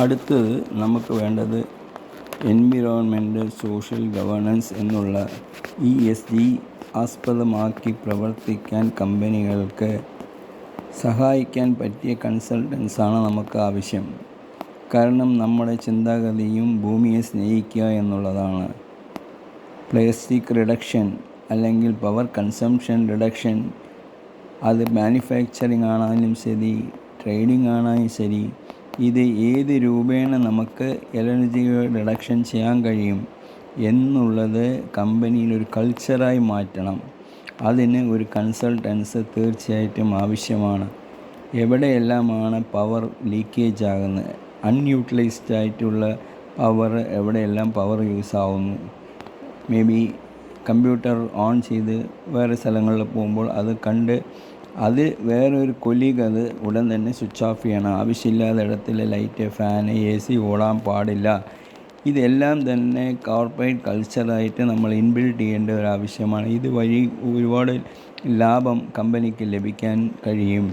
അടുത്തത് നമുക്ക് വേണ്ടത് എൻവിറോൺമെൻ്റൽ സോഷ്യൽ ഗവേണൻസ് എന്നുള്ള ESG ആസ്പദമാക്കി പ്രവർത്തിക്കാൻ കമ്പനികൾക്ക് സഹായിക്കാൻ പറ്റിയ കൺസൾട്ടൻസാണ് നമുക്ക് ആവശ്യം. കാരണം നമ്മുടെ ചിന്താഗതിയും ഭൂമിയെ സ്നേഹിക്കുക എന്നുള്ളതാണ്. പ്ലാസ്റ്റിക് റിഡക്ഷൻ അല്ലെങ്കിൽ പവർ കൺസംഷൻ റിഡക്ഷൻ, അത് മാനുഫാക്ചറിങ് ആണെങ്കിലും ശരി, ട്രേഡിംഗ് ആണെങ്കിലും ശരി, ഇത് ഏത് രൂപേണ നമുക്ക് എനർജി റിഡക്ഷൻ ചെയ്യാൻ കഴിയും എന്നുള്ളത് കമ്പനിയിൽ ഒരു കൾച്ചറായി മാറ്റണം. അതിന് ഒരു കൺസൾട്ടൻസ് തീർച്ചയായിട്ടും ആവശ്യമാണ്. എവിടെയെല്ലാമാണ് പവർ ലീക്കേജ് ആകുന്നത്, അൺയൂട്ടിലൈസ്ഡ് ആയിട്ടുള്ള പവർ, എവിടെയെല്ലാം പവർ യൂസ് ആവുന്നു, മേ ബി കമ്പ്യൂട്ടർ ഓൺ ചെയ്ത് വേറെ സ്ഥലങ്ങളിൽ പോകുമ്പോൾ അത് കണ്ട് അത് വേറൊരു കൊലീഗ് അത് ഉടൻ തന്നെ സ്വിച്ച് ഓഫ് ചെയ്യണം. ആവശ്യമില്ലാത്ത ഇടത്തിൽ ലൈറ്റ്, ഫാൻ, AC ഓടാൻ പാടില്ല. ഇതെല്ലാം തന്നെ കോർപ്പറേറ്റ് കൾച്ചറായിട്ട് നമ്മൾ ഇൻബിൽഡ് ചെയ്യേണ്ട ഒരു ആവശ്യമാണ്. ഇതുവഴി ഒരുപാട് ലാഭം കമ്പനിക്ക് ലഭിക്കാൻ കഴിയും.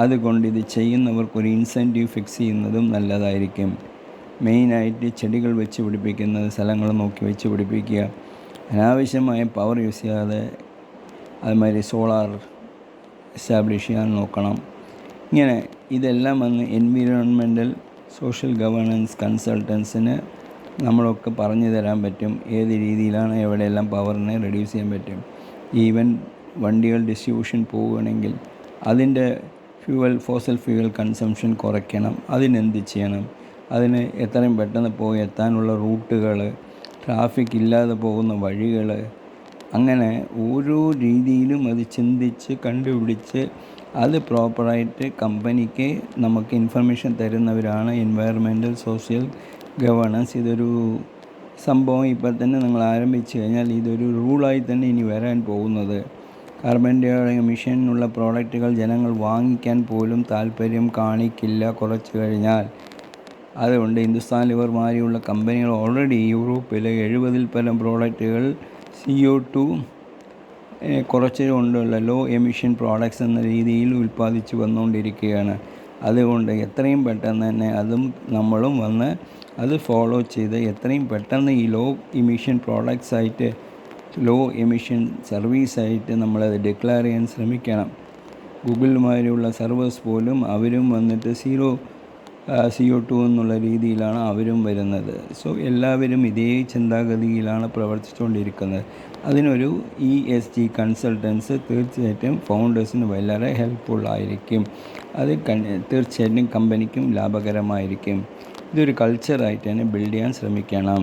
അതുകൊണ്ട് ഇത് ചെയ്യുന്നവർക്കൊരു ഇൻസെൻറ്റീവ് ഫിക്സ് ചെയ്യുന്നതും നല്ലതായിരിക്കും. മെയിനായിട്ട് ചെടികൾ വെച്ച് പിടിപ്പിക്കുന്നത് സ്ഥലങ്ങൾ നോക്കി വെച്ച് പിടിപ്പിക്കുക, അനാവശ്യമായ പവർ യൂസ് ചെയ്യാതെ അതുമാതിരി സോളാർ എസ്റ്റാബ്ലിഷ് ചെയ്യാൻ നോക്കണം. ഇങ്ങനെ ഇതെല്ലാം വന്ന് എൻവിറോൺമെൻ്റൽ സോഷ്യൽ ഗവേണൻസ് കൺസൾട്ടൻസിന് നമ്മളൊക്കെ പറഞ്ഞു തരാൻ പറ്റും. ഏത് രീതിയിലാണ് എവിടെയെല്ലാം പവറിനെ റെഡ്യൂസ് ചെയ്യാൻ പറ്റും. ഈവൻ വണ്ടികൾ ഡിസ്ട്രിബ്യൂഷൻ പോവുകയാണെങ്കിൽ അതിൻ്റെ ഫോസൽ ഫ്യൂവൽ കൺസംഷൻ കുറയ്ക്കണം. അതിനെന്ത് ചെയ്യണം, അതിന് എത്രയും പെട്ടെന്ന് പോയി എത്താനുള്ള റൂട്ടുകൾ, ട്രാഫിക് ഇല്ലാതെ പോകുന്ന വഴികൾ, അങ്ങനെ ഓരോ രീതിയിലും അത് ചിന്തിച്ച് കണ്ടുപിടിച്ച് അത് പ്രോപ്പറായിട്ട് കമ്പനിക്ക് നമുക്ക് ഇൻഫർമേഷൻ തരുന്നവരാണ് എൻവയറമെൻ്റൽ സോഷ്യൽ ഗവേണൻസ്. ഇതൊരു സംഭവം ഇപ്പോൾ തന്നെ നിങ്ങൾ ആരംഭിച്ചു കഴിഞ്ഞാൽ ഇതൊരു റൂളായി തന്നെ ഇനി വരാൻ പോകുന്നത്. കാർബൺ ഡൈ എമിഷനുള്ള പ്രോഡക്റ്റുകൾ ജനങ്ങൾ വാങ്ങിക്കാൻ പോലും താല്പര്യം കാണിക്കില്ല കുറച്ച് കഴിഞ്ഞാൽ. അതുകൊണ്ട് ഹിന്ദുസ്ഥാൻ ലിവർ മാതിരിയുള്ള കമ്പനികൾ ഓൾറെഡി യൂറോപ്പിൽ 70-ൽ പരം പ്രോഡക്റ്റുകൾ CO2 കുറച്ചുകൊണ്ടുള്ള ലോ എമിഷൻ പ്രോഡക്ട്സ് എന്ന രീതിയിൽ ഉൽപ്പാദിച്ചു വന്നുകൊണ്ടിരിക്കുകയാണ്. അതുകൊണ്ട് എത്രയും പെട്ടെന്ന് തന്നെ അതും നമ്മളും വന്ന് അത് ഫോളോ ചെയ്ത് എത്രയും പെട്ടെന്ന് ഈ ലോ എമിഷൻ പ്രോഡക്ട്സ് ആയിട്ട്, ലോ എമിഷൻ സർവീസായിട്ട് നമ്മളത് ഡിക്ലെയർ ചെയ്യാൻ ശ്രമിക്കണം. ഗൂഗിൾമാതിരിയുള്ള സർവേഴ്സ് പോലും അവരും വന്നിട്ട് CO2 എന്നുള്ള രീതിയിലാണ് അവരും വരുന്നത്. സോ എല്ലാവരും ഇതേ ചിന്താഗതിയിലാണ് പ്രവർത്തിച്ചുകൊണ്ടിരിക്കുന്നത്. അതിനൊരു ESG കൺസൾട്ടൻസ് തീർച്ചയായിട്ടും ഫൗണ്ടേഴ്സിന് വളരെ ഹെൽപ്ഫുള്ളായിരിക്കും. അത് തീർച്ചയായിട്ടും കമ്പനിക്കും ലാഭകരമായിരിക്കും. ഇതൊരു കൾച്ചറായിട്ട് തന്നെ ബിൽഡ് ചെയ്യാൻ ശ്രമിക്കണം.